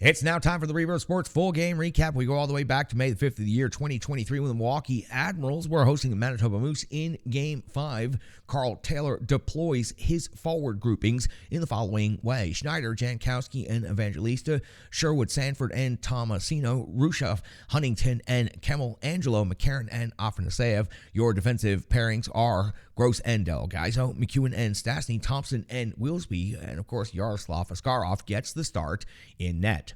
It's now time for the Reverse Sports full game recap. We go all the way back to May the 5th of the year, 2023, when the Milwaukee Admirals were hosting the Manitoba Moose in Game 5. Carl Taylor deploys his forward groupings in the following way: Schneider, Jankowski, and Evangelista; Sherwood, Sanford, and Tomasino; Rushev, Huntington, and Kemmel; Angelo, McCarron, and Afanaseyev. Your defensive pairings are Gross and Delgaizo, McEwen and Stastny, Thompson and Willsby, and of course Yaroslav Askarov gets the start in net.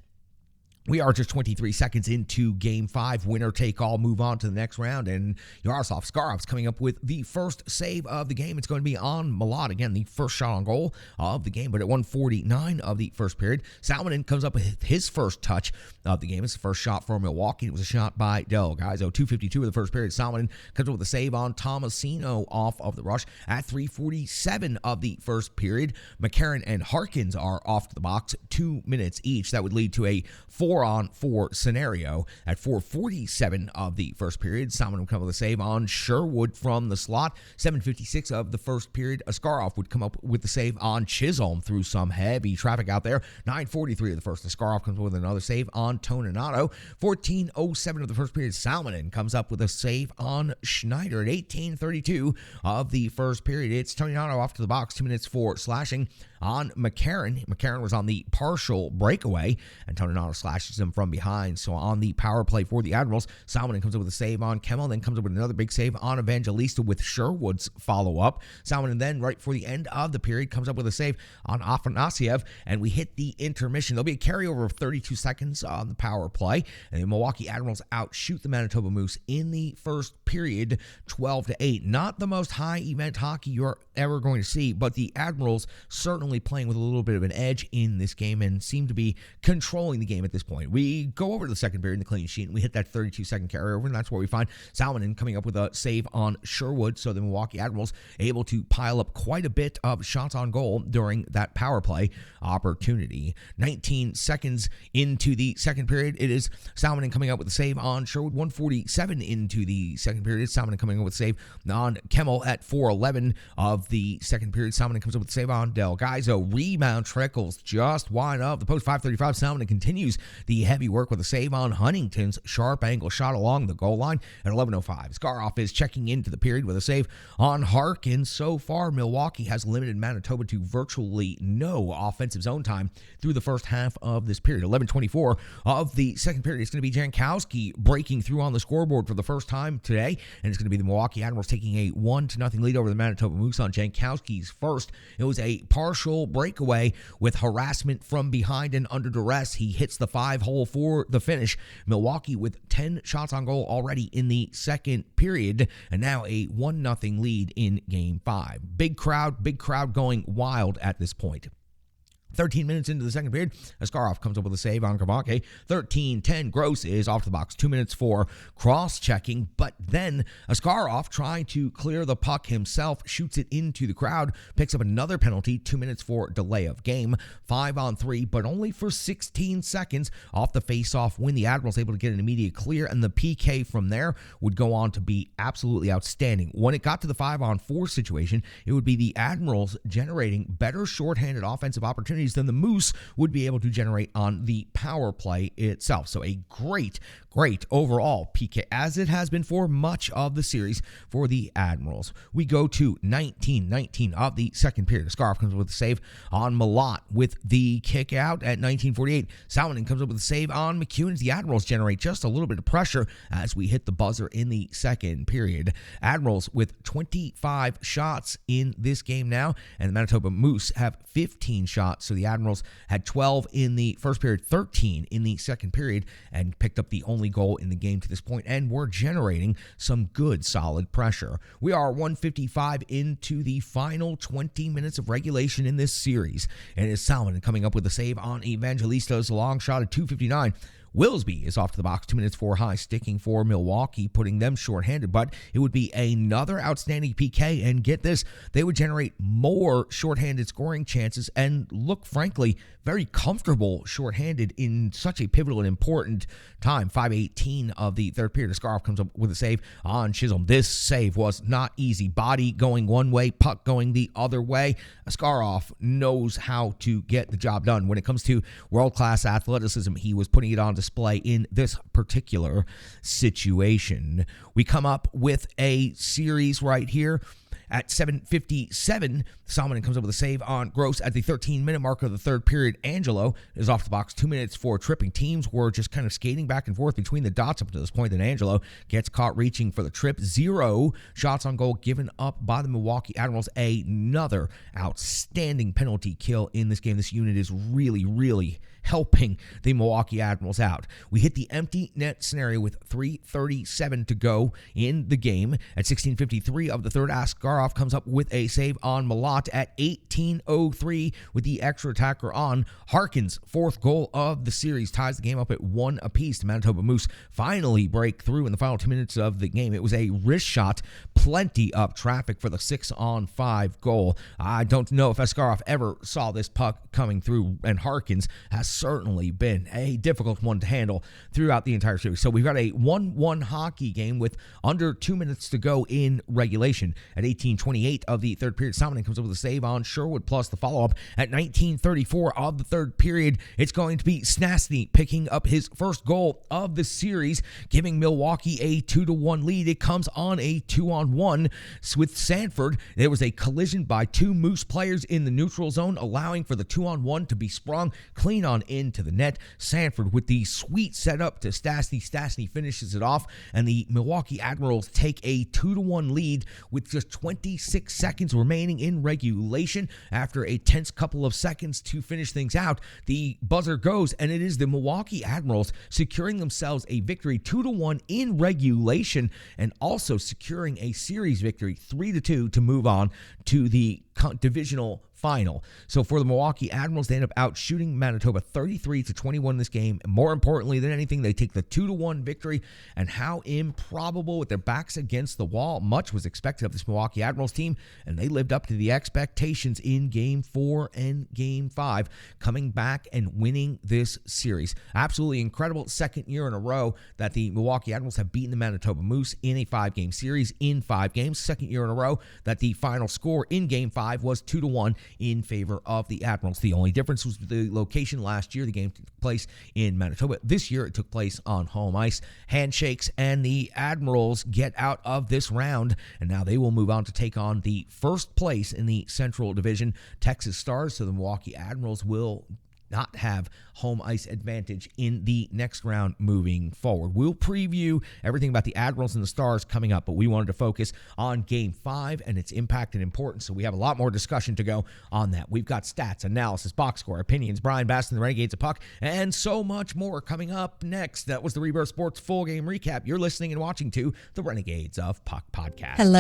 We are just 23 seconds into Game 5. Winner take all. Move on to the next round. And Yaroslav Skarov's coming up with the first save of the game. It's going to be on Malott. Again, the first shot on goal of the game. But at 1:49 of the first period, Salmonen comes up with his first touch of the game. It's the first shot for Milwaukee. It was a shot by Delgaizo. 2:52 of the first period, Salmonen comes up with a save on Tomasino off of the rush. At 3:47 of the first period, McCarron and Harkins are off the box, 2 minutes each. That would lead to a 4-on-4 scenario. At 4:47 of the first period, Salmon would come up with a save on Sherwood from the slot. 7:56 of the first period, Askarov would come up with the save on Chisholm through some heavy traffic out there. 9:43 of the first, Askarov comes up with another save on Toninato. 14:07 of the first period, Salmonen comes up with a save on Schneider. At 18:32 of the first period, it's Toninato off to the box, 2 minutes for slashing on McCarron. McCarron was on the partial breakaway, and Toninato slashes him from behind. So on the power play for the Admirals, Salmonen comes up with a save on Kemmel, then comes up with another big save on Evangelista with Sherwood's follow-up. Salmonen then, right before the end of the period, comes up with a save on Afanasiev, and we hit the intermission. There'll be a carryover of 32 seconds on the power play, and the Milwaukee Admirals outshoot the Manitoba Moose in the first period, 12-8. Not the most high-event hockey you're ever going to see, but the Admirals certainly playing with a little bit of an edge in this game and seem to be controlling the game at this point. We go over to the second period in the clean sheet, and we hit that 32-second carryover, and that's where we find Salmonen coming up with a save on Sherwood, so the Milwaukee Admirals able to pile up quite a bit of shots on goal during that power play opportunity. 19 seconds into the second period, it is Salmonen coming up with a save on Sherwood. 1:47 into the second period, Salmonen coming up with a save on Kemmel. At 4:11 of the second period, Salmonen comes up with a save on Delgaizo. Rebound trickles just wide of the post. 5:35, Salmonen continues the heavy work with a save on Huntington's sharp angle shot along the goal line. At 11:05, Skaroff is checking into the period with a save on Harkins. So far, Milwaukee has limited Manitoba to virtually no offensive zone time through the first half of this period. 11:24 of the second period, it's going to be Jankowski breaking through on the scoreboard for the first time today, and it's going to be the Milwaukee Admirals taking a 1-0 lead over the Manitoba Moose on Jankowski's first. It was a partial breakaway with harassment from behind and under duress. He hits the 5-hole for the finish. Milwaukee with 10 shots on goal already in the second period, and now a 1-0 lead in Game 5. Big crowd going wild at this point. 13 minutes into the second period, Askarov comes up with a save on Kavake. 13-10, Gross is off the box. 2 minutes for cross-checking, but then Askarov, trying to clear the puck himself, shoots it into the crowd, picks up another penalty. 2 minutes for delay of game. 5-on-3, but only for 16 seconds off the face-off when the Admirals able to get an immediate clear, and the PK from there would go on to be absolutely outstanding. When it got to the 5-on-4 situation, it would be the Admirals generating better shorthanded offensive opportunities than the Moose would be able to generate on the power play itself. So a great overall PK, as it has been for much of the series for the Admirals. We go to 19 of the second period. Askarov comes up with a save on Malott with the kick out. At 19:48, Salmonen comes up with a save on McEwen. The Admirals generate just a little bit of pressure as we hit the buzzer in the second period. Admirals with 25 shots in this game now, and the Manitoba Moose have 15 shots. So the Admirals had 12 in the first period, 13 in the second period, and picked up the only goal in the game to this point, and we're generating some good, solid pressure. We are 1:55 into the final 20 minutes of regulation in this series, and it's Salmonen coming up with a save on Evangelista's long shot at 2:59. Willsby is off to the box, 2 minutes 4 high, sticking for Milwaukee, putting them shorthanded, but it would be another outstanding PK, and get this, they would generate more shorthanded scoring chances and look, frankly, very comfortable shorthanded in such a pivotal and important time. 5:18 of the third period. Askarov comes up with a save on Chisholm. This save was not easy. Body going one way, puck going the other way. Askarov knows how to get the job done. When it comes to world-class athleticism, he was putting it on display in this particular situation. We come up with a series right here. At 7:57, Salmonen comes up with a save on Gross at the 13-minute mark of the third period. Angelo is off the box, 2 minutes for tripping. Teams were just kind of skating back and forth between the dots up to this point. Then Angelo gets caught reaching for the trip. 0 shots on goal given up by the Milwaukee Admirals. Another outstanding penalty kill in this game. This unit is really helping the Milwaukee Admirals out. We hit the empty net scenario with 3:37 to go in the game. At 16:53 of the third, Askarov comes up with a save on Malott. At 18:03 with the extra attacker on, Harkin's fourth goal of the series ties the game up at 1 apiece. The Manitoba Moose finally break through in the final 2 minutes of the game. It was a wrist shot, plenty of traffic for the 6-on-5 goal. I don't know if Askarov ever saw this puck coming through, and Harkins has certainly been a difficult one to handle throughout the entire series. So we've got a 1-1 hockey game with under 2 minutes to go in regulation. At 18:28 of the third period, Salmonen comes up with a save on Sherwood plus the follow-up. At 19:34 of the third period, it's going to be Snastny picking up his first goal of the series, giving Milwaukee a 2-1 lead. It comes on a 2-on-1 with Sanford. There was a collision by two Moose players in the neutral zone, allowing for the 2-on-1 to be sprung clean on into the net. Sanford with the sweet setup to Stastny. Stastny finishes it off, and the Milwaukee Admirals take a 2-1 lead with just 26 seconds remaining in regulation. After a tense couple of seconds to finish things out, the buzzer goes, and it is the Milwaukee Admirals securing themselves a victory 2-1 in regulation, and also securing a series victory 3-2 to move on to the divisional final. So for the Milwaukee Admirals, they end up out shooting Manitoba 33-21 in this game. And more importantly than anything, they take the 2-1 victory. And how improbable, with their backs against the wall, much was expected of this Milwaukee Admirals team, and they lived up to the expectations in Game 4 and Game 5, coming back and winning this series. Absolutely incredible. Second year in a row that the Milwaukee Admirals have beaten the Manitoba Moose in a 5-game series in 5 games. Second year in a row that the final score in Game 5 was 2-1 in favor of the Admirals. The only difference was the location. Last year, the game took place in Manitoba. This year, it took place on home ice. Handshakes, and the Admirals get out of this round, and now they will move on to take on the first place in the Central Division, Texas Stars. So the Milwaukee Admirals will not have home ice advantage in the next round moving forward. We'll preview everything about the Admirals and the Stars coming up, but we wanted to focus on Game 5 and its impact and importance, so we have a lot more discussion to go on that. We've got stats, analysis, box score, opinions, Brian Baston, the Renegades of Puck, and so much more coming up next. That was the Rebirth Sports Full Game Recap. You're listening and watching to the Renegades of Puck podcast. Hello.